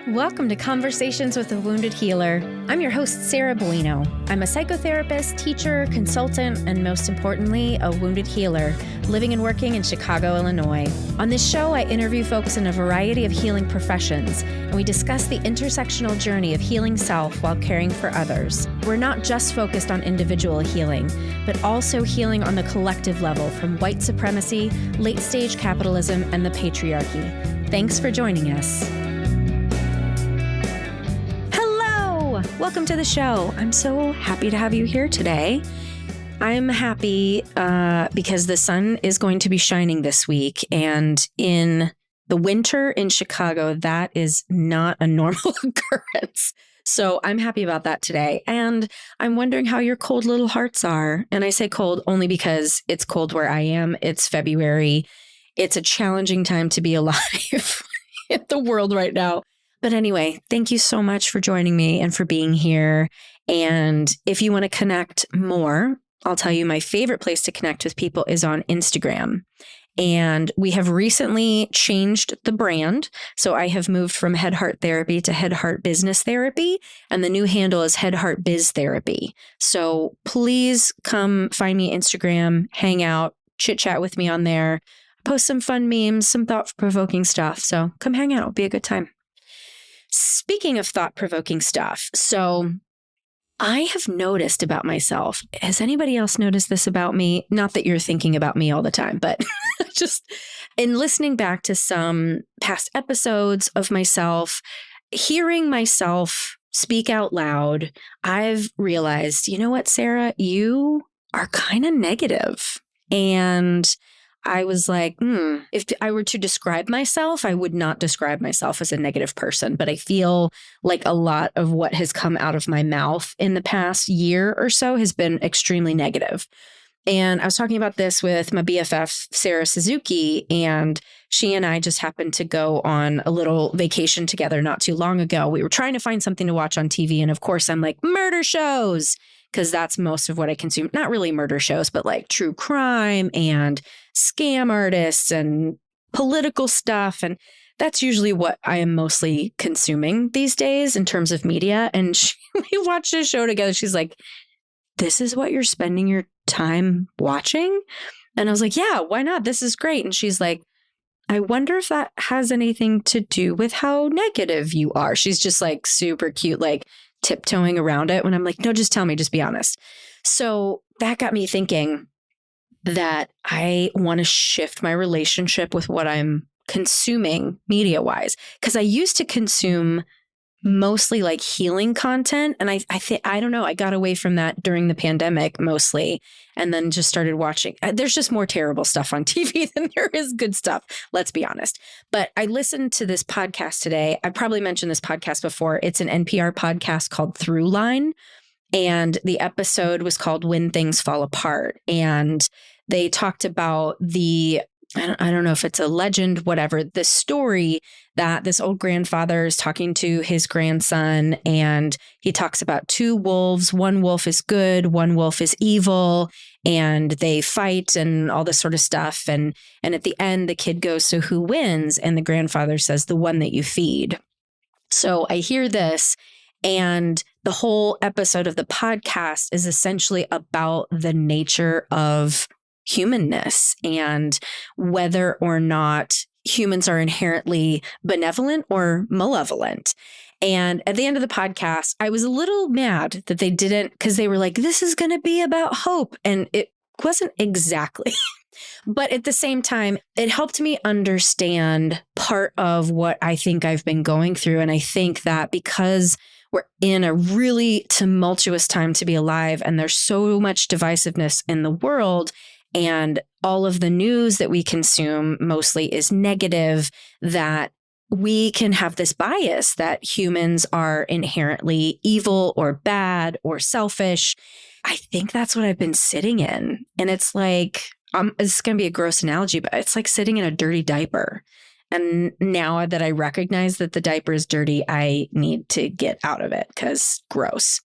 Welcome to Conversations with a Wounded Healer. I'm your host, Sarah Bueno. I'm a psychotherapist, teacher, consultant, and most importantly, a wounded healer, living and working in Chicago, Illinois. On this show, I interview folks in a variety of healing professions, and we discuss the intersectional journey of healing self while caring for others. We're not just focused on individual healing, but also healing on the collective level from white supremacy, late-stage capitalism, and the patriarchy. Thanks for joining us. Welcome to the show. I'm so happy to have you here today. I'm happy because the sun is going to be shining this week. And in the winter in Chicago, that is not a normal occurrence. So I'm happy about that today. And I'm wondering how your cold little hearts are. And I say cold only because it's cold where I am. It's February. It's a challenging time to be alive in the world right now. But anyway, thank you so much for joining me and for being here. And if you want to connect more, I'll tell you my favorite place to connect with people is on Instagram. And we have recently changed the brand. So I have moved from Head Heart Therapy to Head Heart Business Therapy. And the new handle is Head Heart Biz Therapy. So please come find me Instagram, hang out, chit chat with me on there, post some fun memes, some thought-provoking stuff. So come hang out. It'll be a good time. Speaking of thought-provoking stuff, so I have noticed about myself. Has anybody else noticed this about me? Not that you're thinking about me all the time, but just in listening back to some past episodes of myself, hearing myself speak out loud, I've realized, you know what, Sarah, you are kind of negative. And I was like, if I were to describe myself, I would not describe myself as a negative person. But I feel like a lot of what has come out of my mouth in the past year or so has been extremely negative. And I was talking about this with my BFF, Sarah Suzuki, and she and I just happened to go on a little vacation together not too long ago. We were trying to find something to watch on TV. And of course, I'm like, murder shows, because that's most of what I consume. Not really murder shows, but like true crime and scam artists and political stuff. And that's usually what I am mostly consuming these days in terms of media. And we watched a show together. She's like, this is what you're spending your time watching? And I was like, yeah, why not? This is great. And she's like, I wonder if that has anything to do with how negative you are. She's just like super cute, like tiptoeing around it when I'm like, no, just tell me, just be honest. So that got me thinking that I want to shift my relationship with what I'm consuming media wise. Because I used to consume mostly like healing content. And I don't know, I got away from that during the pandemic mostly, and then just started watching. There's just more terrible stuff on TV than there is good stuff. Let's be honest. But I listened to this podcast today. I probably mentioned this podcast before. It's an NPR podcast called Throughline. And the episode was called When Things Fall Apart. And they talked about I don't know if it's a legend, whatever, the story that this old grandfather is talking to his grandson, and he talks about two wolves. One wolf is good, one wolf is evil, and they fight and all this sort of stuff. And at the end, the kid goes, so who wins? And the grandfather says, the one that you feed. So I hear this, and the whole episode of the podcast is essentially about the nature of humanness and whether or not humans are inherently benevolent or malevolent. And at the end of the podcast, I was a little mad that they didn't, because they were like, this is going to be about hope. And it wasn't exactly. But at the same time, it helped me understand part of what I think I've been going through. And I think that because we're in a really tumultuous time to be alive, and there's so much divisiveness in the world, and all of the news that we consume mostly is negative, that we can have this bias that humans are inherently evil or bad or selfish. I think that's what I've been sitting in. And it's like, it's going to be a gross analogy, but it's like sitting in a dirty diaper. And now that I recognize that the diaper is dirty, I need to get out of it because gross.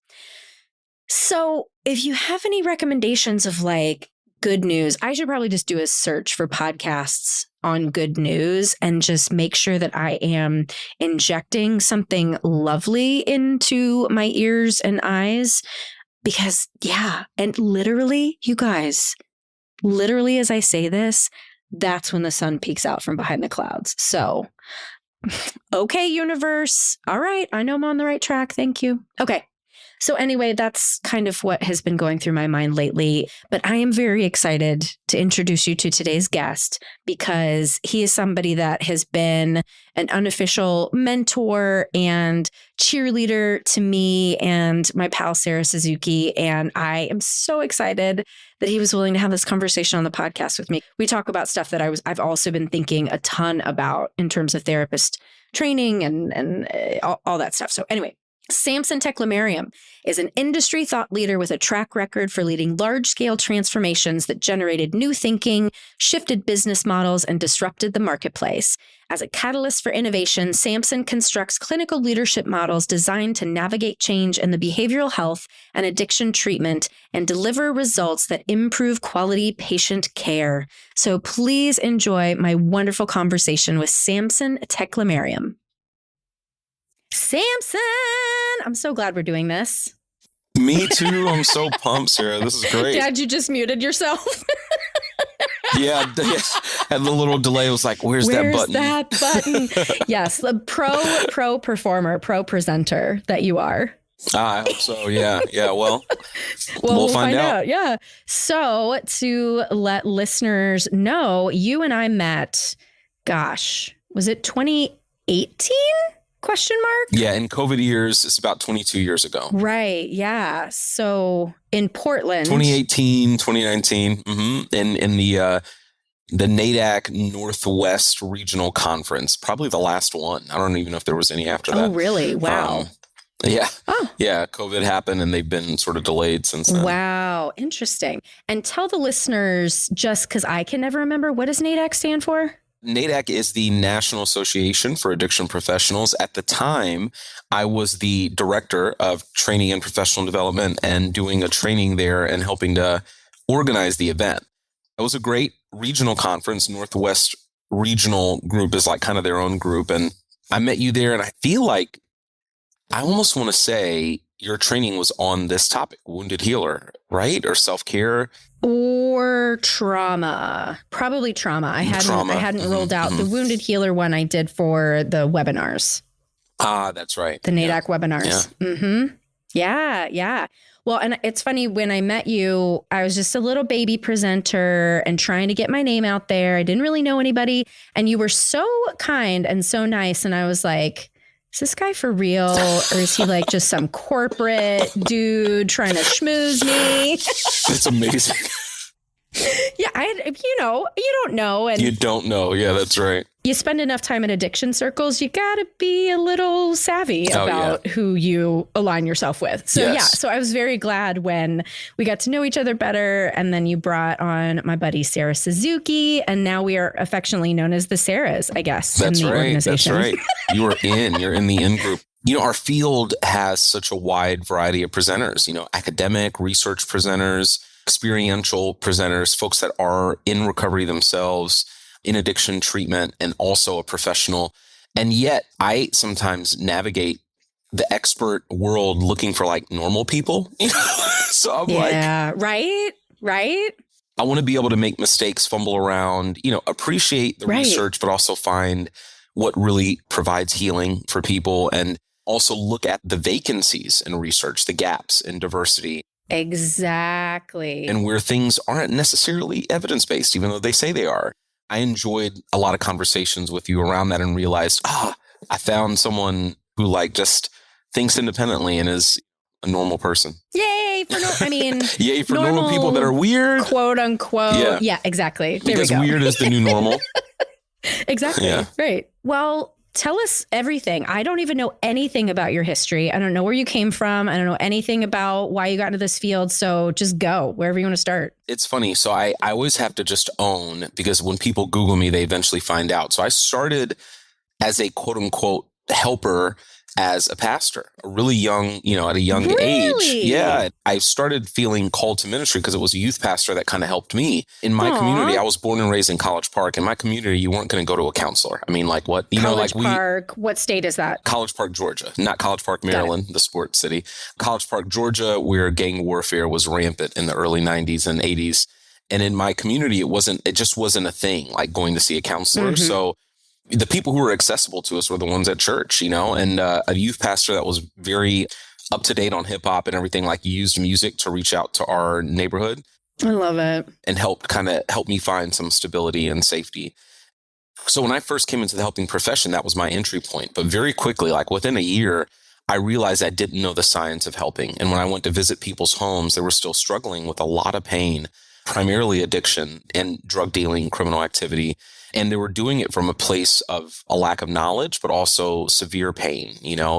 So if you have any recommendations of like good news, I should probably just do a search for podcasts on good news and just make sure that I am injecting something lovely into my ears and eyes. Because, and literally, you guys, literally as I say this, that's when the sun peeks out from behind the clouds. So, okay, universe. All right, I know I'm on the right track. Thank you. Okay. So anyway, that's kind of what has been going through my mind lately. But I am very excited to introduce you to today's guest because he is somebody that has been an unofficial mentor and cheerleader to me and my pal, Sarah Suzuki. And I am so excited that he was willing to have this conversation on the podcast with me. We talk about stuff that I've also been thinking a ton about in terms of therapist training and all that stuff. So anyway, Samson Teklemariam is an industry thought leader with a track record for leading large-scale transformations that generated new thinking, shifted business models, and disrupted the marketplace. As a catalyst for innovation, Samson constructs clinical leadership models designed to navigate change in the behavioral health and addiction treatment and deliver results that improve quality patient care. So please enjoy my wonderful conversation with Samson Teklemariam. Samson! I'm so glad we're doing this. Me too. I'm so pumped, Sarah. This is great. Dad, you just muted yourself. Yeah. And the little delay was like, where's that button? Yes, the pro performer, pro presenter that you are. I hope so. Yeah. Well, we'll find out. Yeah. So to let listeners know, you and I met, was it 2018? Question mark? Yeah, in COVID years, it's about 22 years ago. Right, yeah. So in Portland. 2018, 2019, in the NADAC Northwest Regional Conference, probably the last one. I don't even know if there was any after that. Oh, really? Wow. Yeah. Oh. Yeah, COVID happened and they've been sort of delayed since then. Wow, interesting. And tell the listeners, just because I can never remember, what does NADAC stand for? NADAC is the National Association for Addiction Professionals. At the time, I was the director of training and professional development and doing a training there and helping to organize the event. It was a great regional conference. Northwest Regional Group is like kind of their own group. And I met you there and I feel like I almost want to say your training was on this topic, wounded healer, right? Or self-care. Or trauma, probably trauma. I hadn't rolled out the wounded healer one I did for the webinars. Ah, that's right. The NADAC webinars. Yeah. Yeah. Well, and it's funny, when I met you, I was just a little baby presenter and trying to get my name out there. I didn't really know anybody. And you were so kind and so nice. And I was like, is this guy for real? Or is he like just some corporate dude trying to schmooze me? It's amazing. Yeah, you don't know. And you don't know. Yeah, that's right. You spend enough time in addiction circles, you got to be a little savvy about who you align yourself with. So so I was very glad when we got to know each other better. And then you brought on my buddy, Sarah Suzuki. And now we are affectionately known as the Sarahs, I guess, that's in the organization. That's right. You're in the in group. Our field has such a wide variety of presenters, academic, research presenters, experiential presenters, folks that are in recovery themselves, in addiction treatment, and also a professional. And yet I sometimes navigate the expert world looking for like normal people. So I'm right. I want to be able to make mistakes, fumble around, appreciate the research, but also find what really provides healing for people, and also look at the vacancies in research, the gaps in diversity. Exactly. And where things aren't necessarily evidence-based, even though they say they are. I enjoyed a lot of conversations with you around that and realized, I found someone who just thinks independently and is a normal person. Yay for yay for normal people that are weird, quote unquote. Yeah, exactly. Because weird is the new normal. Exactly. Yeah. Right. Well, tell us everything. I don't even know anything about your history. I don't know where you came from. I don't know anything about why you got into this field. So just go wherever you want to start. It's funny. So I always have to just own, because when people Google me, they eventually find out. So I started as a quote unquote helper as a pastor, a really young, at a young age. Really? Yeah. I started feeling called to ministry because it was a youth pastor that kind of helped me. In my community, I was born and raised in College Park. In my community, you weren't going to go to a counselor. I mean, like what? College Park, what state is that? College Park, Georgia, not College Park, Maryland, the sports city. College Park, Georgia, where gang warfare was rampant in the early 90s and 80s. And in my community, it just wasn't a thing, like going to see a counselor. Mm-hmm. So the people who were accessible to us were the ones at church, and a youth pastor that was very up to date on hip hop and everything, like used music to reach out to our neighborhood. I love it. And help me find some stability and safety. So when I first came into the helping profession, that was my entry point. But very quickly, like within a year, I realized I didn't know the science of helping. And when I went to visit people's homes, they were still struggling with a lot of pain, primarily addiction and drug dealing, criminal activity. And they were doing it from a place of a lack of knowledge, but also severe pain,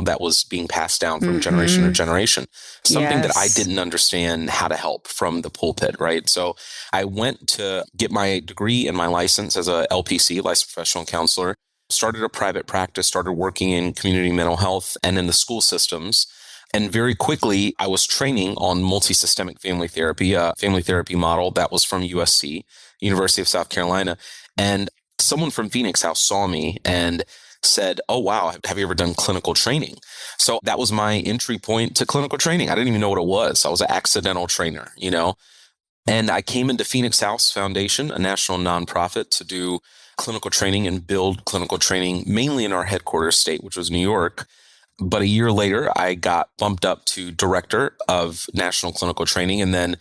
that was being passed down from generation to generation. Something that I didn't understand how to help from the pulpit, right? So I went to get my degree and my license as a LPC, licensed professional counselor, started a private practice, started working in community mental health and in the school systems. And very quickly, I was training on multi-systemic family therapy, a family therapy model that was from USC, University of South Carolina. And someone from Phoenix House saw me and said, "Oh, wow, have you ever done clinical training?" So that was my entry point to clinical training. I didn't even know what it was. I was an accidental trainer, And I came into Phoenix House Foundation, a national nonprofit, to do clinical training and build clinical training, mainly in our headquarters state, which was New York. But a year later, I got bumped up to director of national clinical training. And then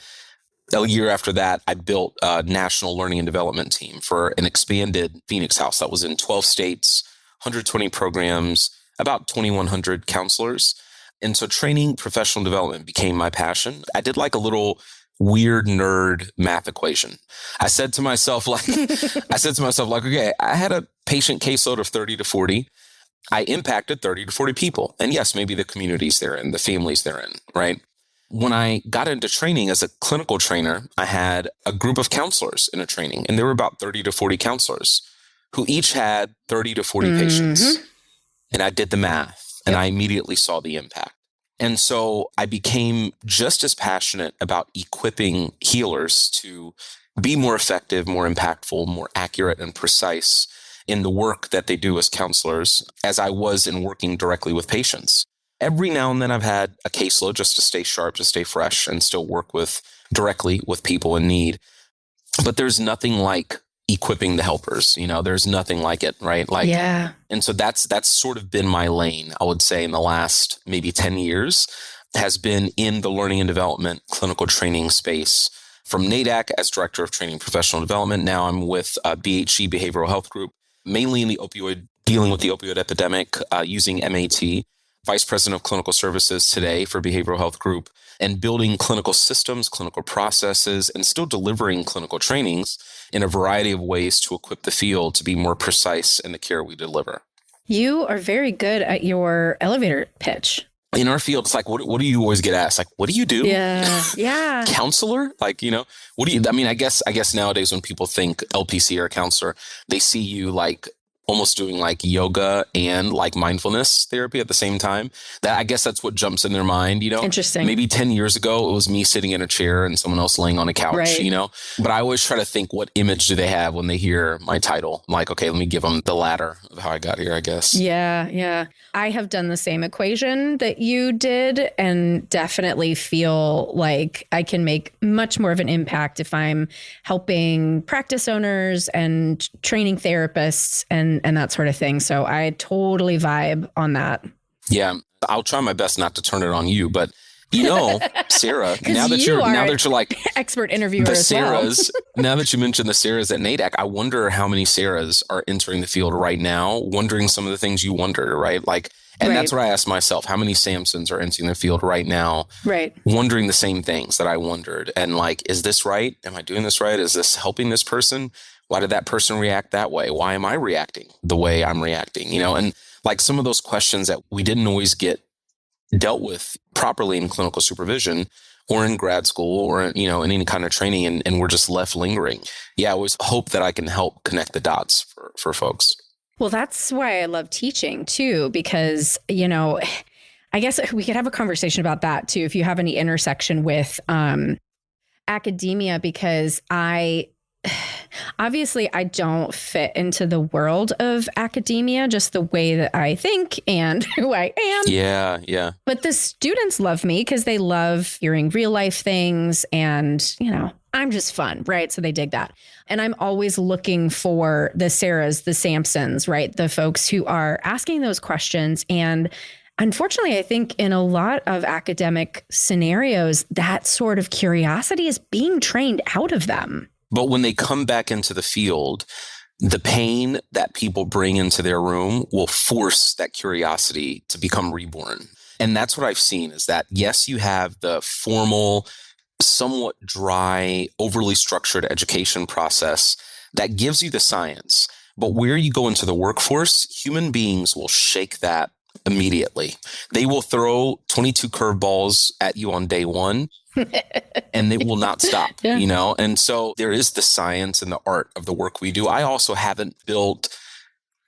a year after that, I built a national learning and development team for an expanded Phoenix House that was in 12 states, 120 programs, about 2,100 counselors. And so training professional development became my passion. I did like a little weird nerd math equation. I said to myself, okay, I had a patient caseload of 30 to 40. I impacted 30 to 40 people. And yes, maybe the communities they're in, the families they're in, right? When I got into training as a clinical trainer, I had a group of counselors in a training, and there were about 30 to 40 counselors who each had 30 to 40 patients. And I did the math, and I immediately saw the impact. And so I became just as passionate about equipping healers to be more effective, more impactful, more accurate and precise in the work that they do as counselors as I was in working directly with patients. Every now and then I've had a caseload just to stay sharp, to stay fresh, and still work directly with people in need. But there's nothing like equipping the helpers. There's nothing like it, right? And so that's sort of been my lane, I would say, in the last maybe 10 years, has been in the learning and development clinical training space. From NADAC as Director of Training Professional Development, now I'm with BHG Behavioral Health Group, mainly in dealing with the opioid epidemic, using MAT. Vice President of Clinical Services today for Behavioral Health Group, and building clinical systems, clinical processes, and still delivering clinical trainings in a variety of ways to equip the field to be more precise in the care we deliver. You are very good at your elevator pitch. In our field, it's like, what do you always get asked? Like, what do you do? Yeah. Counselor? Like, what do you, I guess nowadays when people think LPC or a counselor, they see you like almost doing like yoga and like mindfulness therapy at the same time. I guess that's what jumps in their mind, Interesting. Maybe 10 years ago, it was me sitting in a chair and someone else laying on a couch, right. But I always try to think, what image do they have when they hear my title? I'm like, okay, let me give them the ladder of how I got here, I guess. Yeah. I have done the same equation that you did, and definitely feel like I can make much more of an impact if I'm helping practice owners and training therapists and that sort of thing. So I totally vibe on that. Yeah, I'll try my best not to turn it on you, but Sarah, now that you're like expert interviewer the as Sarahs, well. now that you mentioned the Sarahs at NADAC, I wonder how many Sarahs are entering the field right now, wondering some of the things you wonder, right? That's what I ask myself. How many Samsons are entering the field right now? Right. Wondering the same things that I wondered. And is this right? Am I doing this right? Is this helping this person? Why did that person react that way? Why am I reacting the way I'm reacting? And some of those questions that we didn't always get dealt with properly in clinical supervision or in grad school or, in any kind of training, and we're just left lingering. Yeah, I always hope that I can help connect the dots for folks. Well, that's why I love teaching too, because, I guess we could have a conversation about that too, if you have any intersection with academia, because obviously I don't fit into the world of academia, just the way that I think and who I am. Yeah, yeah. But the students love me because they love hearing real life things and, I'm just fun, right? So they dig that. And I'm always looking for the Sarahs, the Samsons, right? The folks who are asking those questions. And unfortunately, I think in a lot of academic scenarios, that sort of curiosity is being trained out of them. But when they come back into the field, the pain that people bring into their room will force that curiosity to become reborn. And that's what I've seen is that, yes, you have the formal, somewhat dry, overly structured education process that gives you the science. But where you go into the workforce, human beings will shake that immediately. They will throw 22 curveballs at you on day one. And they will not stop, And so there is the science and the art of the work we do. I also haven't built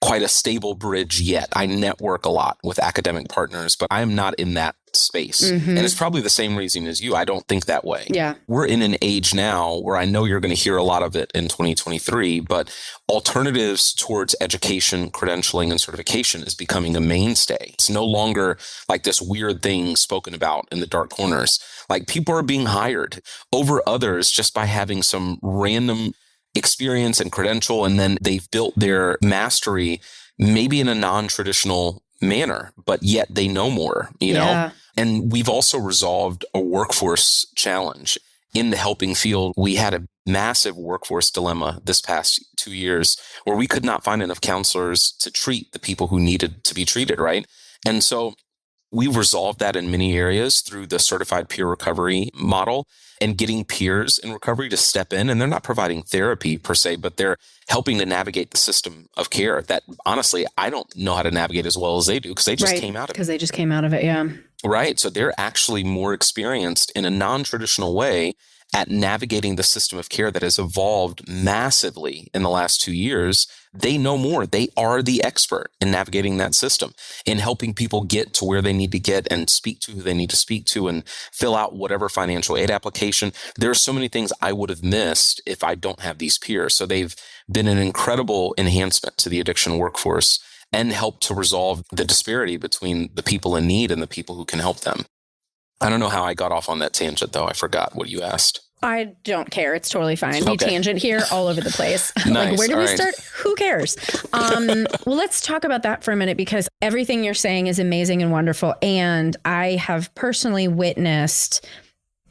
quite a stable bridge yet. I network a lot with academic partners, but I am not in that space. Mm-hmm. And it's probably the same reason as you. I don't think that way. Yeah. We're in an age now where I know you're going to hear a lot of it in 2023, but alternatives towards education, credentialing, and certification is becoming a mainstay. It's no longer like this weird thing spoken about in the dark corners. Like people are being hired over others just by having some random experience and credential, and then they've built their mastery maybe in a non-traditional manner, but yet they know more, know? And we've also resolved a workforce challenge in the helping field. We had a massive workforce dilemma this past 2 years where we could not find enough counselors to treat the people who needed to be treated, right? And so we've resolved that in many areas through the certified peer recovery model and getting peers in recovery to step in. And they're not providing therapy per se, but they're helping to navigate the system of care that honestly, I don't know how to navigate as well as they do because they just came out of it. Because they just came out of it, yeah. Right. So they're actually more experienced in a non-traditional way at navigating the system of care that has evolved massively in the last 2 years. They know more. They are the expert in navigating that system, in helping people get to where they need to get and speak to who they need to speak to and fill out whatever financial aid application. There are so many things I would have missed if I don't have these peers. So they've been an incredible enhancement to the addiction workforce and helped to resolve the disparity between the people in need and the people who can help them. I don't know how I got off on that tangent, though. I forgot what you asked. I don't care. It's totally fine. Okay. We tangent here all over the place. Nice. Like, where do all we right. start? Who cares? Well, let's talk about that for a minute, because everything you're saying is amazing and wonderful. And I have personally witnessed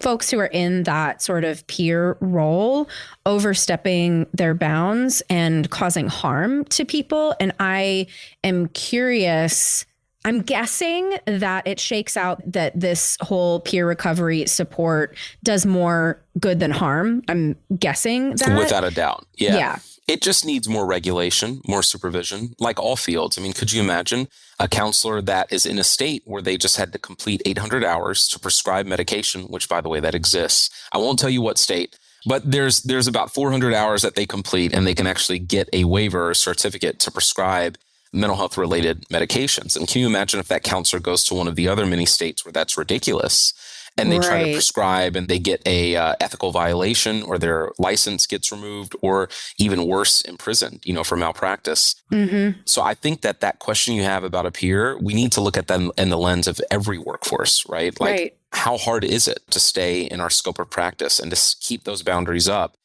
folks who are in that sort of peer role overstepping their bounds and causing harm to people. And I am curious. I'm guessing that it shakes out that this whole peer recovery support does more good than harm. I'm guessing that. Without a doubt. Yeah. It just needs more regulation, more supervision, like all fields. I mean, could you imagine a counselor that is in a state where they just had to complete 800 hours to prescribe medication, which, by the way, that exists. I won't tell you what state, but there's about 400 hours that they complete and they can actually get a waiver or certificate to prescribe mental health related medications. And can you imagine if that counselor goes to one of the other many states where that's ridiculous and they try to prescribe and they get a ethical violation or their license gets removed or even worse, imprisoned, for malpractice. Mm-hmm. So I think that question you have about a peer, we need to look at them in the lens of every workforce, right? Like how hard is it to stay in our scope of practice and to keep those boundaries up?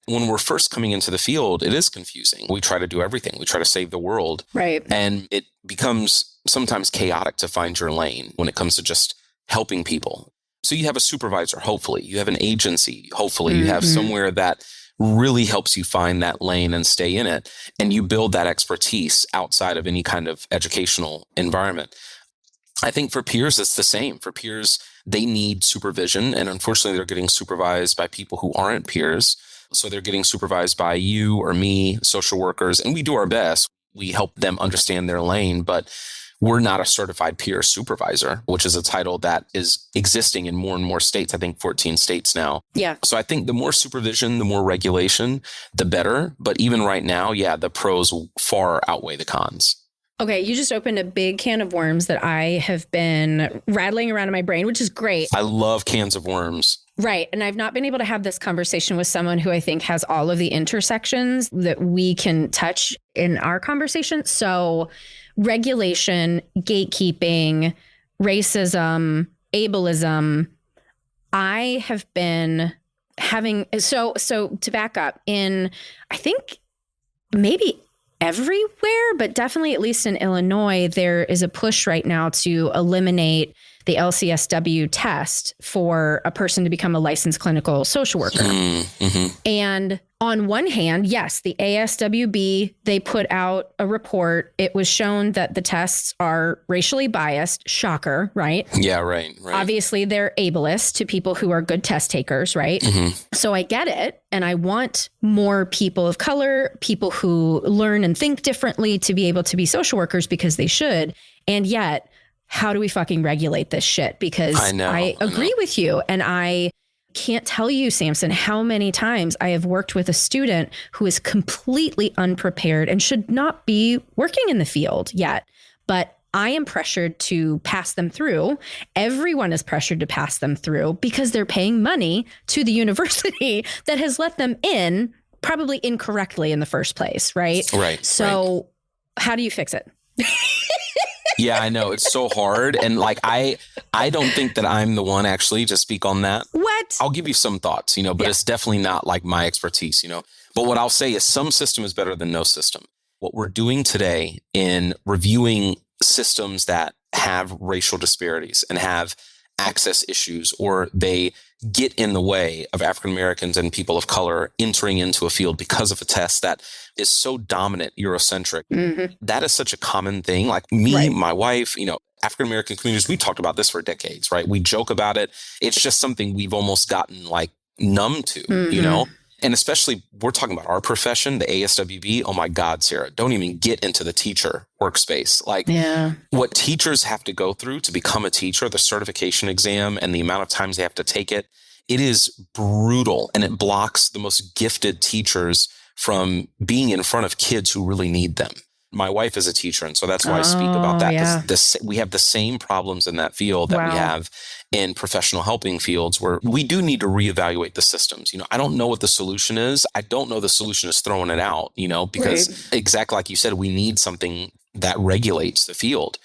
When we're first coming into the field, it is confusing. We try to do everything. We try to save the world. Right. And it becomes sometimes chaotic to find your lane when it comes to just helping people. So you have a supervisor, hopefully. You have an agency, hopefully. You have somewhere that really helps you find that lane and stay in it. And you build that expertise outside of any kind of educational environment. I think for peers, it's the same. For peers, they need supervision. And unfortunately, they're getting supervised by people who aren't peers. So they're getting supervised by you or me, social workers, and we do our best. We help them understand their lane. But we're not a certified peer supervisor, which is a title that is existing in more and more states. I think 14 states now. Yeah. So I think the more supervision, the more regulation, the better. But even right now, yeah, the pros far outweigh the cons. Okay, you just opened a big can of worms that I have been rattling around in my brain, which is great. I love cans of worms. Right. And I've not been able to have this conversation with someone who I think has all of the intersections that we can touch in our conversation. So regulation, gatekeeping, racism, ableism. I have been having, so to back up, in, I think maybe everywhere, but definitely at least in Illinois, there is a push right now to eliminate the LCSW test for a person to become a licensed clinical social worker. Mm-hmm. And on one hand, yes, the ASWB, they put out a report. It was shown that the tests are racially biased. Shocker, right? Yeah, right. Obviously, they're ableist to people who are good test takers, right? Mm-hmm. So I get it. And I want more people of color, people who learn and think differently to be able to be social workers because they should. And yet, how do we fucking regulate this shit? Because I agree with you. And I can't tell you, Samson, how many times I have worked with a student who is completely unprepared and should not be working in the field yet. But I am pressured to pass them through. Everyone is pressured to pass them through because they're paying money to the university that has let them in probably incorrectly in the first place, right? Right. So how do you fix it? Yeah, I know. It's so hard. And like, I don't think that I'm the one actually to speak on that. What? I'll give you some thoughts, but It's definitely not like my expertise, But what I'll say is some system is better than no system. What we're doing today in reviewing systems that have racial disparities and have access issues, or they get in the way of African Americans and people of color entering into a field because of a test that is so dominant, Eurocentric. Mm-hmm. That is such a common thing. Like me, my wife, African American communities, we talked about this for decades, right? We joke about it. It's just something we've almost gotten like numb to, And especially, we're talking about our profession, the ASWB. Oh my God, Sarah, don't even get into the teacher workspace. Like what teachers have to go through to become a teacher, the certification exam and the amount of times they have to take it, it is brutal. And it blocks the most gifted teachers from being in front of kids who really need them. My wife is a teacher, and so that's why I speak about that. Yeah. We have the same problems in that field that we have in professional helping fields, where we do need to reevaluate the systems. I don't know what the solution is. I don't know the solution is throwing it out, because exactly like you said, we need something that regulates the field.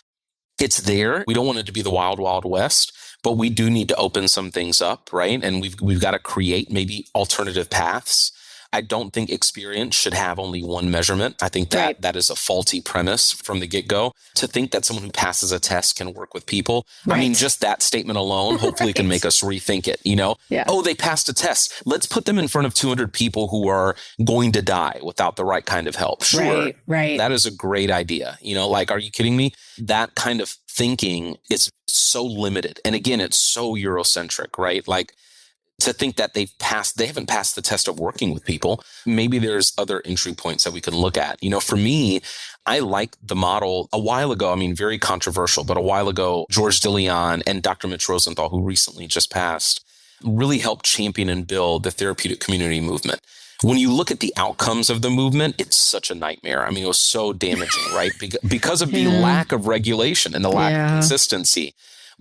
It's there. We don't want it to be the wild, wild west, but we do need to open some things up, right? And we've got to create maybe alternative paths. I don't think experience should have only one measurement. I think that that is a faulty premise from the get-go. To think that someone who passes a test can work with people. Right. I mean, just that statement alone hopefully can make us rethink it, Yeah. Oh, they passed a test. Let's put them in front of 200 people who are going to die without the right kind of help. Sure. Right. That is a great idea. Are you kidding me? That kind of thinking is so limited. And again, it's so Eurocentric, right? Like, to think that they haven't passed the test of working with people. Maybe there's other entry points that we can look at. For me, I like the model a while ago. I mean, very controversial, but a while ago, George DeLeon and Dr. Mitch Rosenthal, who recently just passed, really helped champion and build the therapeutic community movement. When you look at the outcomes of the movement, it's such a nightmare. I mean, it was so damaging, right? Because of the lack of regulation and the lack of consistency.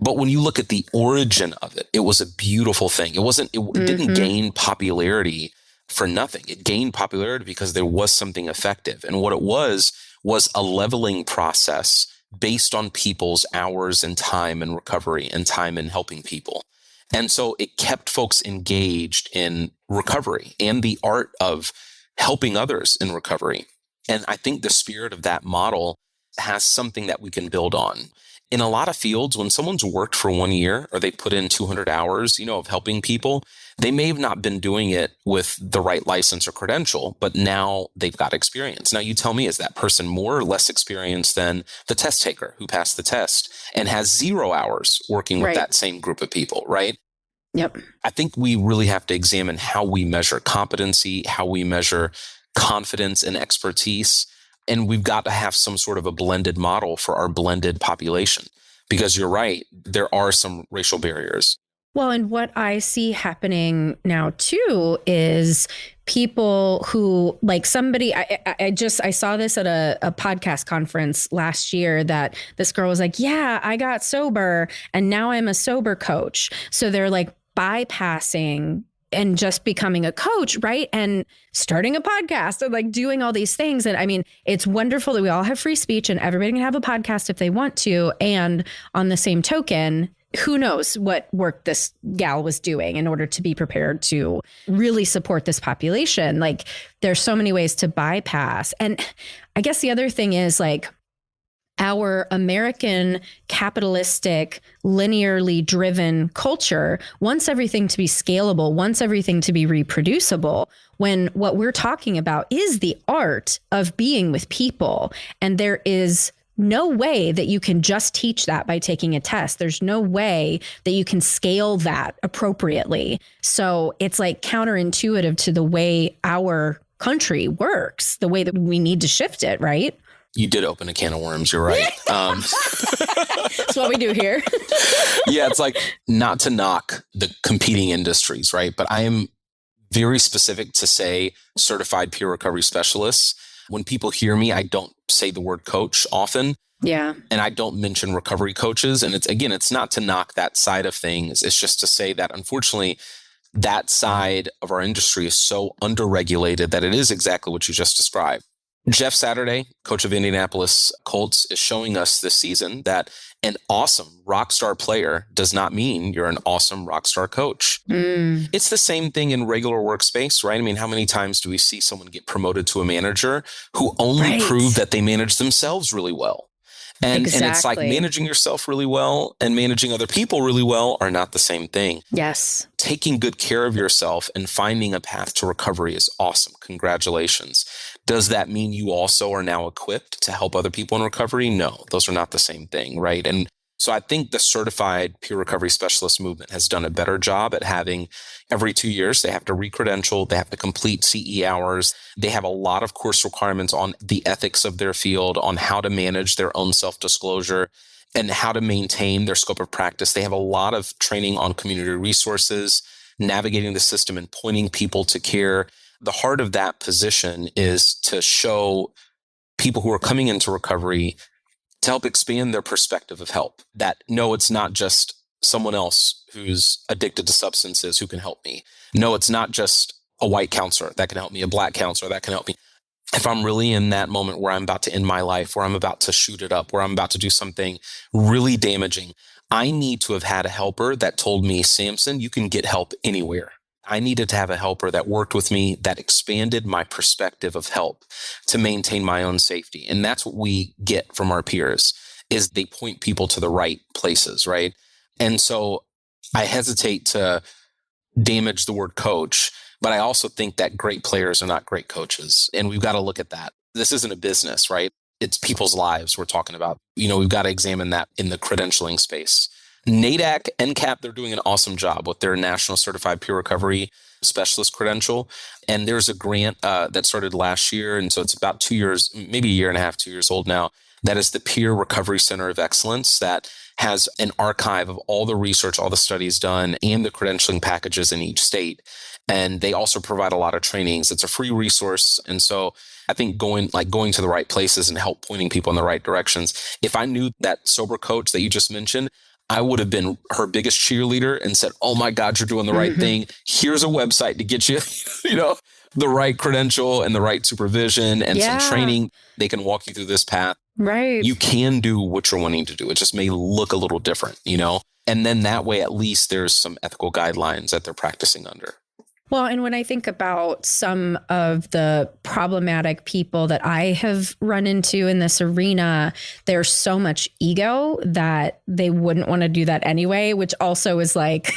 But when you look at the origin of it, it was a beautiful thing. It didn't gain popularity for nothing. It gained popularity because there was something effective. And what it was a leveling process based on people's hours and time and recovery and time in helping people. And so it kept folks engaged in recovery and the art of helping others in recovery. And I think the spirit of that model has something that we can build on. In a lot of fields, when someone's worked for 1 year or they put in 200 hours, of helping people, they may have not been doing it with the right license or credential, but now they've got experience. Now you tell me, is that person more or less experienced than the test taker who passed the test and has 0 hours working with that same group of people, right? Yep. I think we really have to examine how we measure competency, how we measure confidence and expertise. And we've got to have some sort of a blended model for our blended population, because you're right, there are some racial barriers. Well, and what I see happening now too is people who like somebody, I saw this at a podcast conference last year that this girl was like, yeah, I got sober and now I'm a sober coach. So they're like bypassing and just becoming a coach, right? And starting a podcast and like doing all these things. And I mean, it's wonderful that we all have free speech and everybody can have a podcast if they want to. And on the same token, who knows what work this gal was doing in order to be prepared to really support this population. Like there's so many ways to bypass. And I guess the other thing is like our American capitalistic, linearly driven culture wants everything to be scalable, wants everything to be reproducible, when what we're talking about is the art of being with people. And there is no way that you can just teach that by taking a test. There's no way that you can scale that appropriately. So it's like counterintuitive to the way our country works, the way that we need to shift it, right? You did open a can of worms. You're right. That's what we do here. Yeah, it's like not to knock the competing industries, right? But I am very specific to say certified peer recovery specialists. When people hear me, I don't say the word coach often. Yeah. And I don't mention recovery coaches. And it's not to knock that side of things. It's just to say that unfortunately, that side of our industry is so underregulated that it is exactly what you just described. Jeff Saturday, coach of Indianapolis Colts, is showing us this season that an awesome rock star player does not mean you're an awesome rock star coach. It's the same thing in regular workspace, right? I mean, how many times do we see someone get promoted to a manager who only prove that they manage themselves really well? And it's like managing yourself really well and managing other people really well are not the same thing. Yes. Taking good care of yourself and finding a path to recovery is awesome. Congratulations. Does that mean you also are now equipped to help other people in recovery? No, those are not the same thing, right? And so I think the certified peer recovery specialist movement has done a better job at having every 2 years, they have to re-credential, they have to complete CE hours. They have a lot of course requirements on the ethics of their field, on how to manage their own self-disclosure and how to maintain their scope of practice. They have a lot of training on community resources, navigating the system and pointing people to care. The heart of that position is to show people who are coming into recovery to help expand their perspective of help. That no, it's not just someone else who's addicted to substances who can help me. No, it's not just a white counselor that can help me, a black counselor that can help me. If I'm really in that moment where I'm about to end my life, where I'm about to shoot it up, where I'm about to do something really damaging, I need to have had a helper that told me, Samson, you can get help anywhere. I needed to have a helper that worked with me, that expanded my perspective of help to maintain my own safety. And that's what we get from our peers, is they point people to the right places, right? And so I hesitate to damage the word coach, but I also think that great players are not great coaches. And we've got to look at that. This isn't a business, right? It's people's lives we're talking about. We've got to examine that in the credentialing space. NADAC, NCAP, they're doing an awesome job with their National Certified Peer Recovery Specialist credential. And there's a grant that started last year. And so it's about 2 years, maybe a year and a half, 2 years old now. That is the Peer Recovery Center of Excellence that has an archive of all the research, all the studies done, and the credentialing packages in each state. And they also provide a lot of trainings. It's a free resource. And so I think going to the right places and help pointing people in the right directions. If I knew that sober coach that you just mentioned, I would have been her biggest cheerleader and said, oh my God, you're doing the right thing. Here's a website to get you, the right credential and the right supervision and some training. They can walk you through this path. Right. You can do what you're wanting to do. It just may look a little different, and then that way, at least there's some ethical guidelines that they're practicing under. Well, and when I think about some of the problematic people that I have run into in this arena, there's so much ego that they wouldn't want to do that anyway, which also is like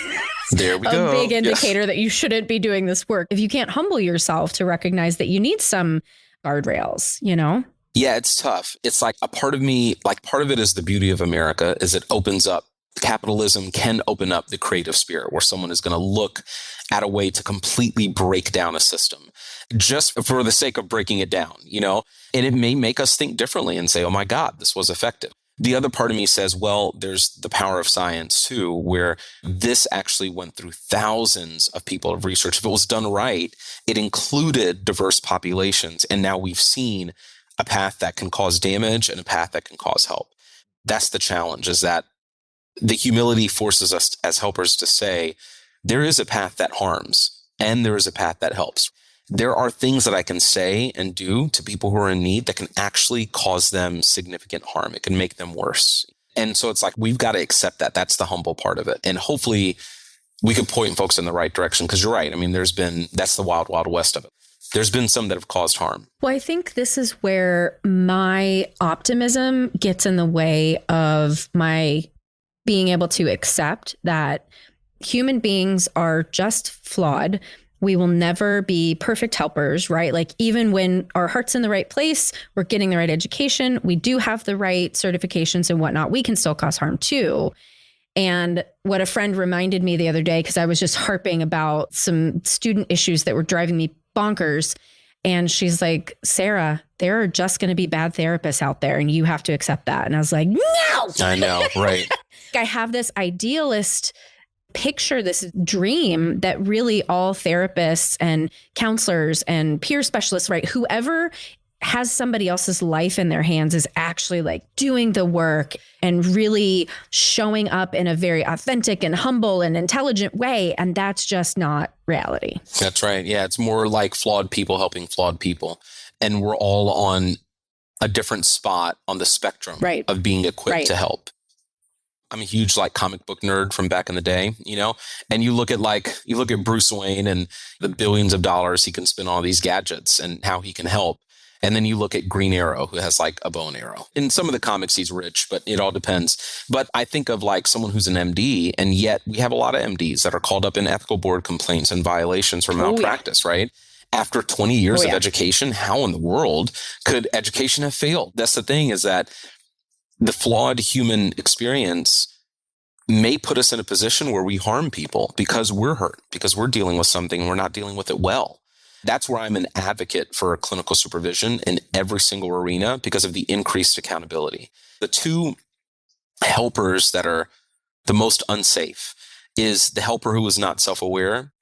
there we go. A big indicator that you shouldn't be doing this work. If you can't humble yourself to recognize that you need some guardrails, Yeah, it's tough. It's like a part of me, part of it is the beauty of America is it opens up. Capitalism can open up the creative spirit where someone is going to look at a way to completely break down a system just for the sake of breaking it down, And it may make us think differently and say, oh my God, this was effective. The other part of me says, well, there's the power of science too, where this actually went through thousands of people of research. If it was done right, it included diverse populations. And now we've seen a path that can cause damage and a path that can cause help. That's the challenge, is that the humility forces us as helpers to say, there is a path that harms and there is a path that helps. There are things that I can say and do to people who are in need that can actually cause them significant harm. It can make them worse. And so it's like, we've got to accept that. That's the humble part of it. And hopefully we can point folks in the right direction, because you're right. I mean, that's the wild, wild west of it. There's been some that have caused harm. Well, I think this is where my optimism gets in the way of my being able to accept that human beings are just flawed. We will never be perfect helpers, right? Like, even when our heart's in the right place, we're getting the right education, we do have the right certifications and whatnot, we can still cause harm too. And what a friend reminded me the other day, because I was just harping about some student issues that were driving me bonkers. And she's like, Sarah, there are just going to be bad therapists out there, and you have to accept that. And I was like, no! I know, right. I have this idealist picture, this dream that really all therapists and counselors and peer specialists, right, whoever has somebody else's life in their hands is actually like doing the work and really showing up in a very authentic and humble and intelligent way. And that's just not reality. That's right. Yeah. It's more like flawed people helping flawed people. And we're all on a different spot on the spectrum of being equipped to help. I'm a huge comic book nerd from back in the day, and you look at Bruce Wayne and the billions of dollars he can spend on all these gadgets and how he can help. And then you look at Green Arrow, who has a bow and arrow. In some of the comics, he's rich, but it all depends. But I think of someone who's an MD, and yet we have a lot of MDs that are called up in ethical board complaints and violations for malpractice, right? After 20 years of education, how in the world could education have failed? That's the thing, is that the flawed human experience may put us in a position where we harm people because we're hurt, because we're dealing with something and we're not dealing with it well. That's where I'm an advocate for clinical supervision in every single arena, because of the increased accountability. The two helpers that are the most unsafe is the helper who is not self-aware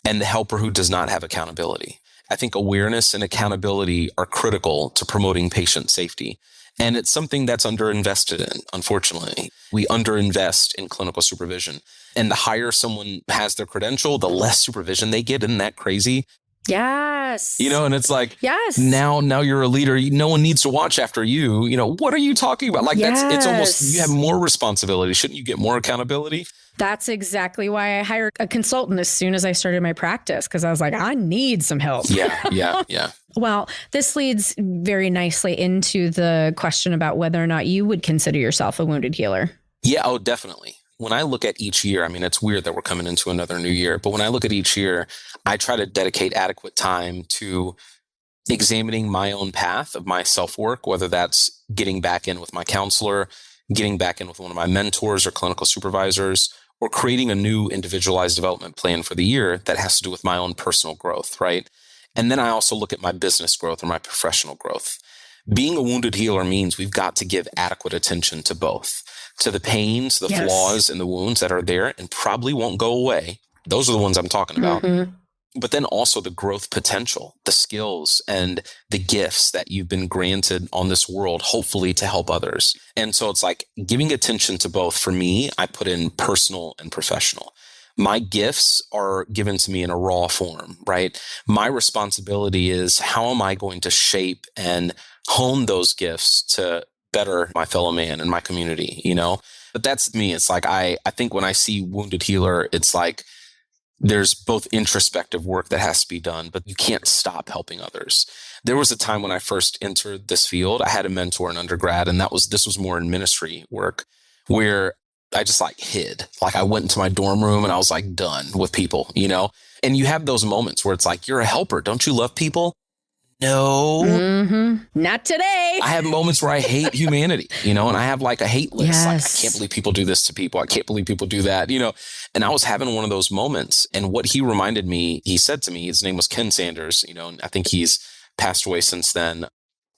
and the helper who does not have accountability. I think awareness and accountability are critical to promoting patient safety. And it's something that's underinvested in, unfortunately. We underinvest in clinical supervision. And the higher someone has their credential, the less supervision they get. Isn't that crazy? Yes. And it's like, yes. Now you're a leader. No one needs to watch after you. What are you talking about? It's almost, you have more responsibility. Shouldn't you get more accountability? That's exactly why I hired a consultant as soon as I started my practice, because I was like, I need some help. Yeah. Well, this leads very nicely into the question about whether or not you would consider yourself a wounded healer. Yeah, oh, definitely. When I look at each year, it's weird that we're coming into another new year, but when I look at each year, I try to dedicate adequate time to examining my own path of my self-work, whether that's getting back in with my counselor, getting back in with one of my mentors or clinical supervisors, or creating a new individualized development plan for the year that has to do with my own personal growth, right? And then I also look at my business growth or my professional growth. Being a wounded healer means we've got to give adequate attention to both, to the pains, the flaws, and the wounds that are there and probably won't go away. Those are the ones I'm talking about. Mm-hmm. But then also the growth potential, the skills and the gifts that you've been granted on this world, hopefully to help others. And so it's giving attention to both. For me, I put in personal and professional. My gifts are given to me in a raw form, right? My responsibility is, how am I going to shape and hone those gifts to better my fellow man and my community, But that's me. It's I think when I see wounded healer, it's there's both introspective work that has to be done, but you can't stop helping others. There was a time when I first entered this field, I had a mentor in undergrad, and this was more in ministry work, where I just hid. I went into my dorm room and I was done with people, And you have those moments where it's you're a helper. Don't you love people? No. Mm-hmm. Not today. I have moments where I hate humanity, and I have a hate list. Yes. I can't believe people do this to people. I can't believe people do that, And I was having one of those moments. And what he reminded me, he said to me, his name was Ken Sanders, and I think he's passed away since then.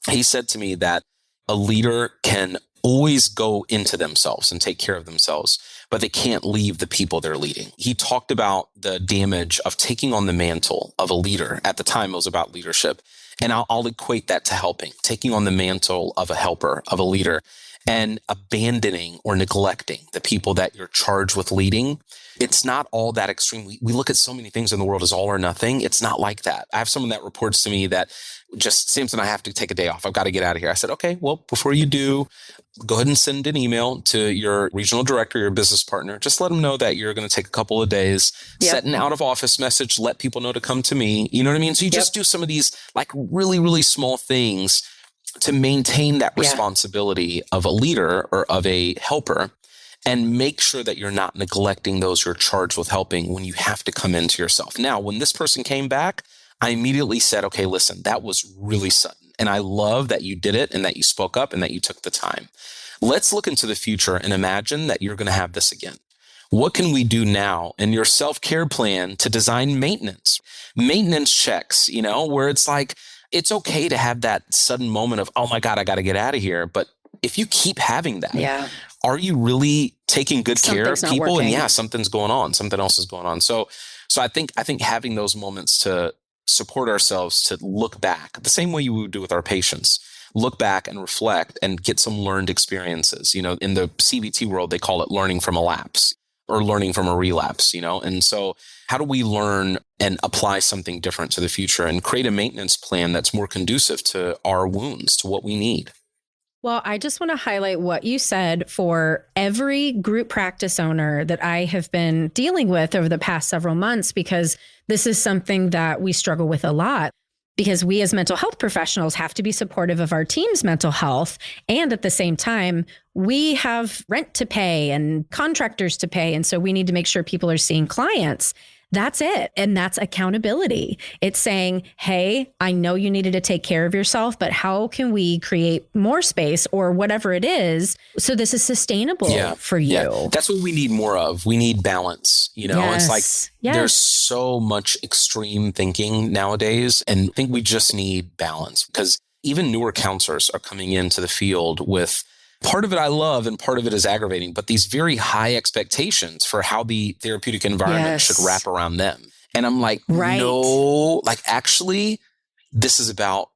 He said to me that a leader can always go into themselves and take care of themselves, but they can't leave the people they're leading. He talked about the damage of taking on the mantle of a leader. At the time, it was about leadership. And I'll equate that to helping, taking on the mantle of a helper, of a leader, and abandoning or neglecting the people that you're charged with leading. It's not all that extreme. We look at so many things in the world as all or nothing. It's not like that. I have someone that reports to me that just, Samson, I have to take a day off. I've got to get out of here. I said, okay, well, before you do, go ahead and send an email to your regional director, your business partner. Just let them know that you're going to take a couple of days, set an out of office message, let people know to come to me. You know what I mean? So you just do some of these like really, really small things to maintain that responsibility of a leader or of a helper, and make sure that you're not neglecting those you're charged with helping when you have to come into yourself. Now, when this person came back, I immediately said, okay, listen, that was really sudden. And I love that you did it and that you spoke up and that you took the time. Let's look into the future and imagine that you're going to have this again. What can we do now in your self-care plan to design maintenance checks, where it's like, it's okay to have that sudden moment of, oh my God, I got to get out of here. But if you keep having that, are you really taking good care of people? And something's going on. Something else is going on. So I think having those moments to support ourselves, to look back the same way you would do with our patients, look back and reflect and get some learned experiences. In the CBT world, they call it learning from a lapse or learning from a relapse, And so how do we learn and apply something different to the future and create a maintenance plan that's more conducive to our wounds, to what we need? Well, I just want to highlight what you said for every group practice owner that I have been dealing with over the past several months, because this is something that we struggle with a lot, because we as mental health professionals have to be supportive of our team's mental health. And at the same time, we have rent to pay and contractors to pay. And so we need to make sure people are seeing clients. That's it. And that's accountability. It's saying, hey, I know you needed to take care of yourself, but how can we create more space or whatever it is so this is sustainable for you? Yeah. That's what we need more of. We need balance. It's like there's so much extreme thinking nowadays, and I think we just need balance, because even newer counselors are coming into the field with part of it I love and part of it is aggravating, but these very high expectations for how the therapeutic environment should wrap around them. And I'm like, no, like actually, this is about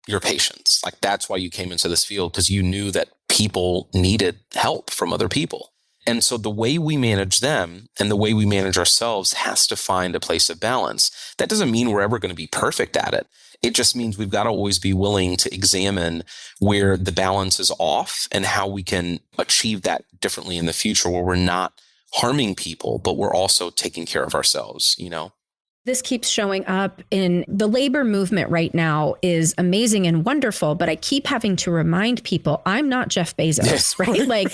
your patients. Like that's why you came into this field, because you knew that people needed help from other people. And so the way we manage them and the way we manage ourselves has to find a place of balance. That doesn't mean we're ever going to be perfect at it. It just means we've got to always be willing to examine where the balance is off and how we can achieve that differently in the future, where we're not harming people, but we're also taking care of ourselves, This keeps showing up in the labor movement right now is amazing and wonderful, but I keep having to remind people I'm not Jeff Bezos, right? Like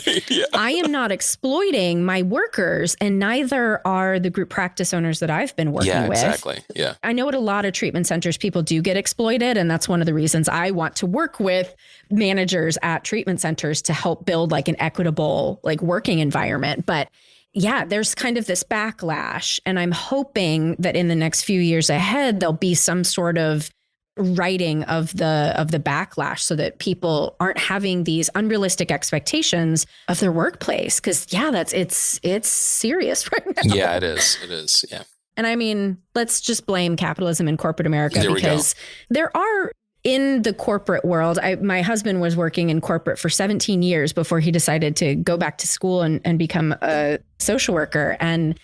I am not exploiting my workers, and neither are the group practice owners that I've been working with. Exactly. Yeah. I know at a lot of treatment centers, people do get exploited. And that's one of the reasons I want to work with managers at treatment centers to help build like an equitable, like working environment. But there's kind of this backlash, and I'm hoping that in the next few years ahead, there'll be some sort of righting of the backlash so that people aren't having these unrealistic expectations of their workplace. Because it's serious right now. Yeah, it is. It is. Yeah. And I mean, let's just blame capitalism in corporate America, because there are, in the corporate world, my husband was working in corporate for 17 years before he decided to go back to school and become a social worker. And,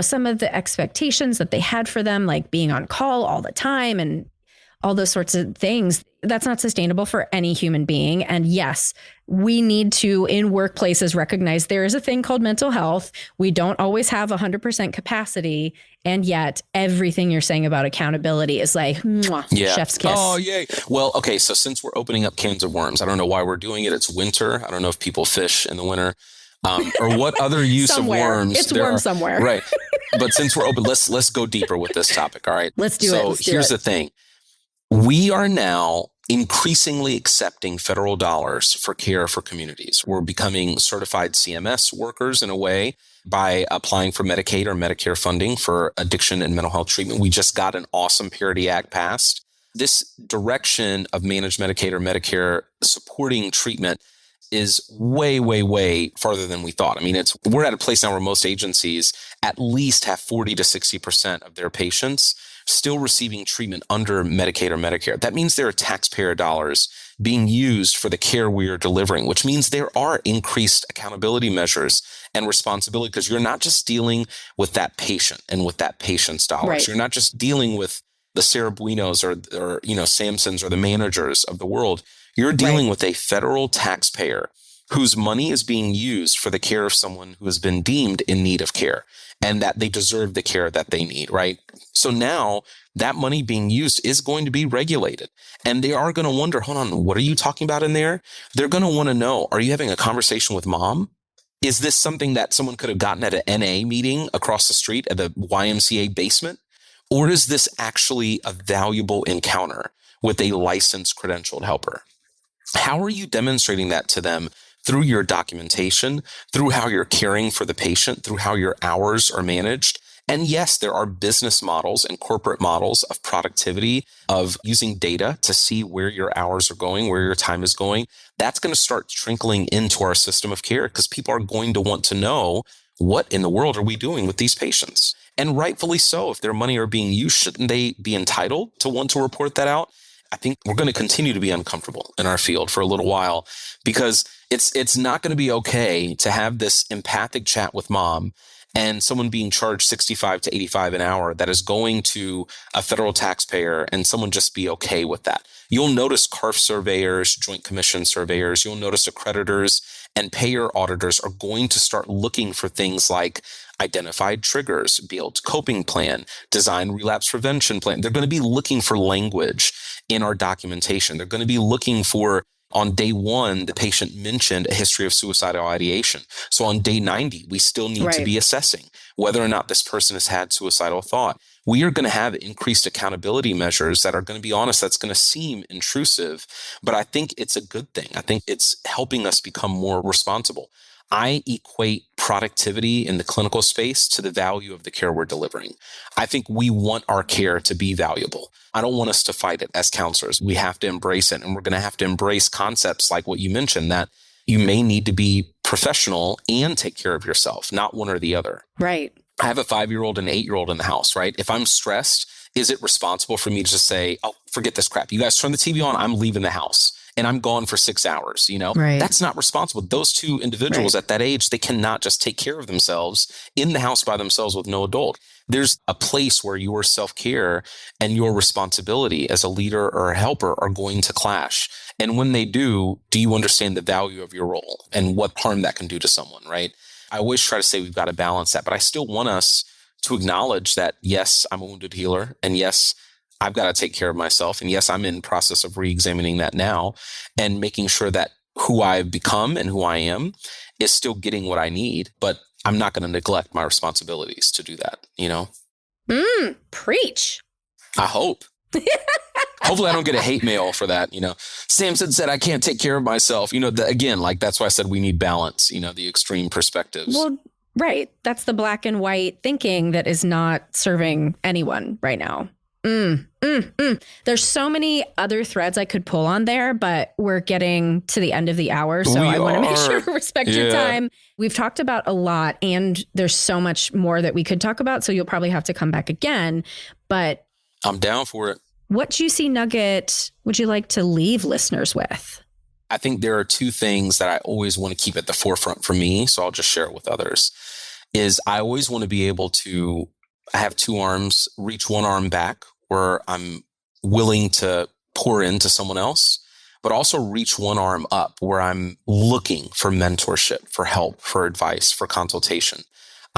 some of the expectations that they had for them, like being on call all the time and all those sorts of things, that's not sustainable for any human being. And yes, we need to, in workplaces, recognize there is a thing called mental health. We don't always have 100% capacity. And yet everything you're saying about accountability is like, chef's kiss. Oh, yay. Well, okay. So since we're opening up cans of worms, I don't know why we're doing it. It's winter. I don't know if people fish in the winter or what other use of worms. It's worm somewhere. Right. But since we're open, let's go deeper with this topic. All right. Let's do it. So here's the thing. We are now increasingly accepting federal dollars for care for communities. We're becoming certified CMS workers in a way by applying for Medicaid or Medicare funding for addiction and mental health treatment. We just got an awesome Parity Act passed this direction of managed Medicaid or Medicare supporting treatment is way, way, way farther than we thought. I mean, we're at a place now where most agencies at least have 40 to 60% of their patients still receiving treatment under Medicaid or Medicare. That means there are taxpayer dollars being used for the care we are delivering, which means there are increased accountability measures and responsibility, because you're not just dealing with that patient and with that patient's dollars. Right. You're not just dealing with the Sarah Buenos or Samsons or the managers of the world. You're dealing with a federal taxpayer whose money is being used for the care of someone who has been deemed in need of care and that they deserve the care that they need, right? So now that money being used is going to be regulated. And they are going to wonder, hold on, what are you talking about in there? They're going to want to know, are you having a conversation with mom? Is this something that someone could have gotten at an NA meeting across the street at the YMCA basement? Or is this actually a valuable encounter with a licensed credentialed helper? How are you demonstrating that to them through your documentation, through how you're caring for the patient, through how your hours are managed? And yes, there are business models and corporate models of productivity, of using data to see where your hours are going, where your time is going. That's going to start trickling into our system of care, because people are going to want to know, what in the world are we doing with these patients? And rightfully so. If their money are being used, shouldn't they be entitled to want to report that out? I think we're going to continue to be uncomfortable in our field for a little while, because it's not going to be okay to have this empathic chat with mom and someone being charged 65 to 85 an hour that is going to a federal taxpayer, and someone just be okay with that. You'll notice CARF surveyors, Joint Commission surveyors, you'll notice accreditors and payer auditors are going to start looking for things like identified triggers, build coping plan, design relapse prevention plan. They're going to be looking for language in our documentation. They're going to be looking for, on day 1, the patient mentioned a history of suicidal ideation. So on day 90, we still need to be assessing whether or not this person has had suicidal thought. We are going to have increased accountability measures that are going to be honest. That's going to seem intrusive, but I think it's a good thing. I think it's helping us become more responsible. I equate productivity in the clinical space to the value of the care we're delivering. I think we want our care to be valuable. I don't want us to fight it as counselors. We have to embrace it. And we're going to have to embrace concepts like what you mentioned, that you may need to be professional and take care of yourself, not one or the other. Right. I have a 5-year-old and an 8-year-old in the house, right? If I'm stressed, is it responsible for me to just say, oh, forget this crap. You guys turn the TV on, I'm leaving the house. And I'm gone for 6 hours, That's not responsible. Those two individuals at that age, they cannot just take care of themselves in the house by themselves with no adult. There's a place where your self-care and your responsibility as a leader or a helper are going to clash. And when they do you understand the value of your role and what harm that can do to someone, right? I always try to say we've got to balance that, but I still want us to acknowledge that, yes, I'm a wounded healer, and yes, I've got to take care of myself. And yes, I'm in the process of re-examining that now and making sure that who I've become and who I am is still getting what I need, but I'm not going to neglect my responsibilities to do that, Preach. I hope. Hopefully I don't get a hate mail for that. Samson said I can't take care of myself. Again, like that's why I said we need balance, the extreme perspectives. Well, right. That's the black and white thinking that is not serving anyone right now. There's so many other threads I could pull on there, but we're getting to the end of the hour. So I want to make sure to respect your time. We've talked about a lot, and there's so much more that we could talk about. So you'll probably have to come back again, but I'm down for it. What juicy nugget would you like to leave listeners with? I think there are 2 things that I always want to keep at the forefront for me. So I'll just share it with others. Is I always want to be able to have 2 arms, reach one arm back where I'm willing to pour into someone else, but also reach one arm up where I'm looking for mentorship, for help, for advice, for consultation.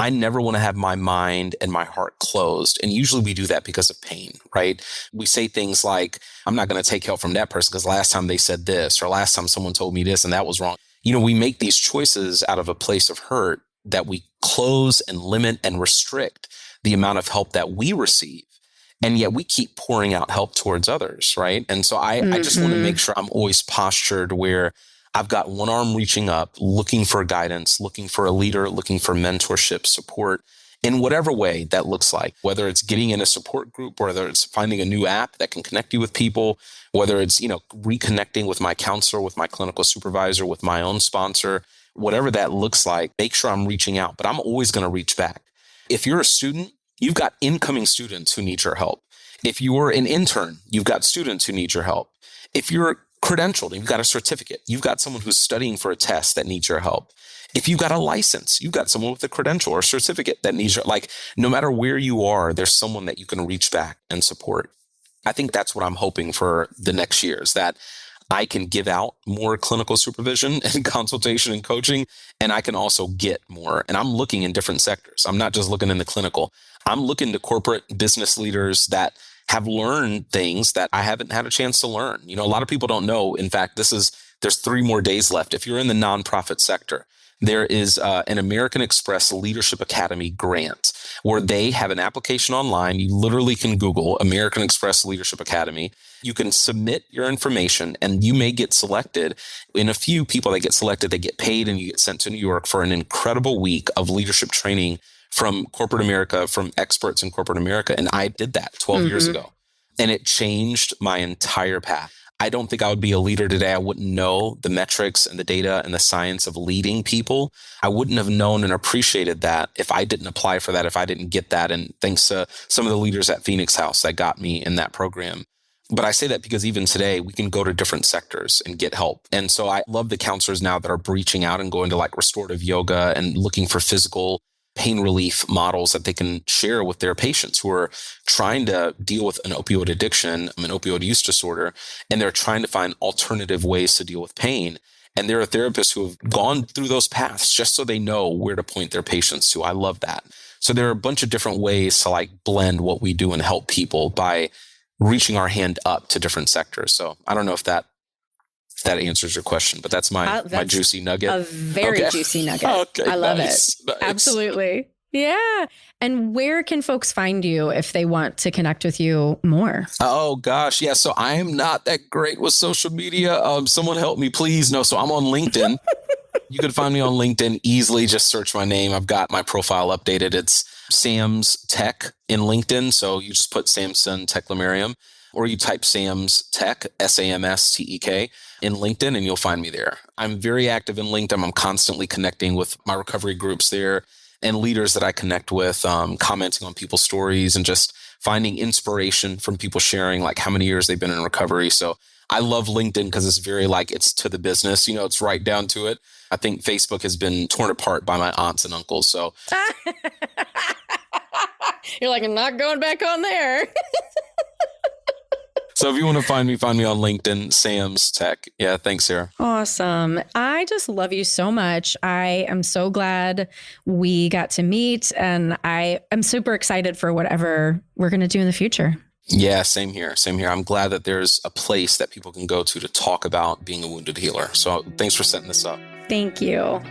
I never want to have my mind and my heart closed. And usually we do that because of pain, right? We say things like, I'm not going to take help from that person because last time they said this, or last time someone told me this and that was wrong. We make these choices out of a place of hurt that we close and limit and restrict the amount of help that we receive. And yet we keep pouring out help towards others, right? And so I just want to make sure I'm always postured where I've got one arm reaching up, looking for guidance, looking for a leader, looking for mentorship, support, in whatever way that looks like, whether it's getting in a support group, whether it's finding a new app that can connect you with people, whether it's, reconnecting with my counselor, with my clinical supervisor, with my own sponsor, whatever that looks like, make sure I'm reaching out, but I'm always going to reach back. If you're a student, you've got incoming students who need your help. If you're an intern, you've got students who need your help. If you're credentialed, you've got a certificate, you've got someone who's studying for a test that needs your help. If you've got a license, you've got someone with a credential or certificate that needs your, no matter where you are, there's someone that you can reach back and support. I think that's what I'm hoping for the next year, is that I can give out more clinical supervision and consultation and coaching, and I can also get more. And I'm looking in different sectors. I'm not just looking in the clinical. I'm looking to corporate business leaders that have learned things that I haven't had a chance to learn. A lot of people don't know. In fact, there's 3 more days left. If you're in the nonprofit sector, there is an American Express Leadership Academy grant where they have an application online. You literally can Google American Express Leadership Academy. You can submit your information and you may get selected. In a few people that get selected, they get paid and you get sent to New York for an incredible week of leadership training from corporate America, from experts in corporate America. And I did that 12 years ago, and it changed my entire path. I don't think I would be a leader today. I wouldn't know the metrics and the data and the science of leading people. I wouldn't have known and appreciated that if I didn't apply for that, if I didn't get that. And thanks to some of the leaders at Phoenix House that got me in that program. But I say that because even today we can go to different sectors and get help. And so I love the counselors now that are reaching out and going to restorative yoga and looking for physical pain relief models that they can share with their patients who are trying to deal with an opioid addiction, an opioid use disorder, and they're trying to find alternative ways to deal with pain. And there are therapists who have gone through those paths just so they know where to point their patients to. I love that. So there are a bunch of different ways to blend what we do and help people by reaching our hand up to different sectors. So I don't know if that answers your question, but that's my juicy nugget. A very juicy nugget. Okay, I love it. Nice. Absolutely. Yeah. And where can folks find you if they want to connect with you more? Oh, gosh. Yeah. So I am not that great with social media. Someone help me, please. No. So I'm on LinkedIn. You can find me on LinkedIn easily. Just search my name. I've got my profile updated. It's Sam's Tech in LinkedIn. So you just put Samson Teklemariam, or you type Sam's Tech, SAMSTEK, in LinkedIn, and you'll find me there. I'm very active in LinkedIn. I'm constantly connecting with my recovery groups there and leaders that I connect with, commenting on people's stories and just finding inspiration from people sharing how many years they've been in recovery. So I love LinkedIn because it's very it's to the business, it's right down to it. I think Facebook has been torn apart by my aunts and uncles. So you're I'm not going back on there. So if you want to find me on LinkedIn, Sam's Tech. Yeah, thanks, Sarah. Awesome. I just love you so much. I am so glad we got to meet, and I am super excited for whatever we're going to do in the future. Yeah, same here. I'm glad that there's a place that people can go to talk about being a wounded healer. So thanks for setting this up. Thank you.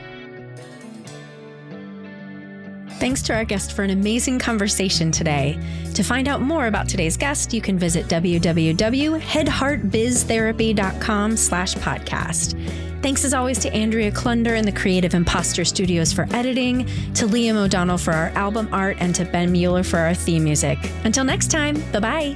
Thanks to our guest for an amazing conversation today. To find out more about today's guest, you can visit www.headheartbiztherapy.com/podcast. Thanks as always to Andrea Klunder and the Creative Imposter Studios for editing, to Liam O'Donnell for our album art, and to Ben Mueller for our theme music. Until next time, bye-bye.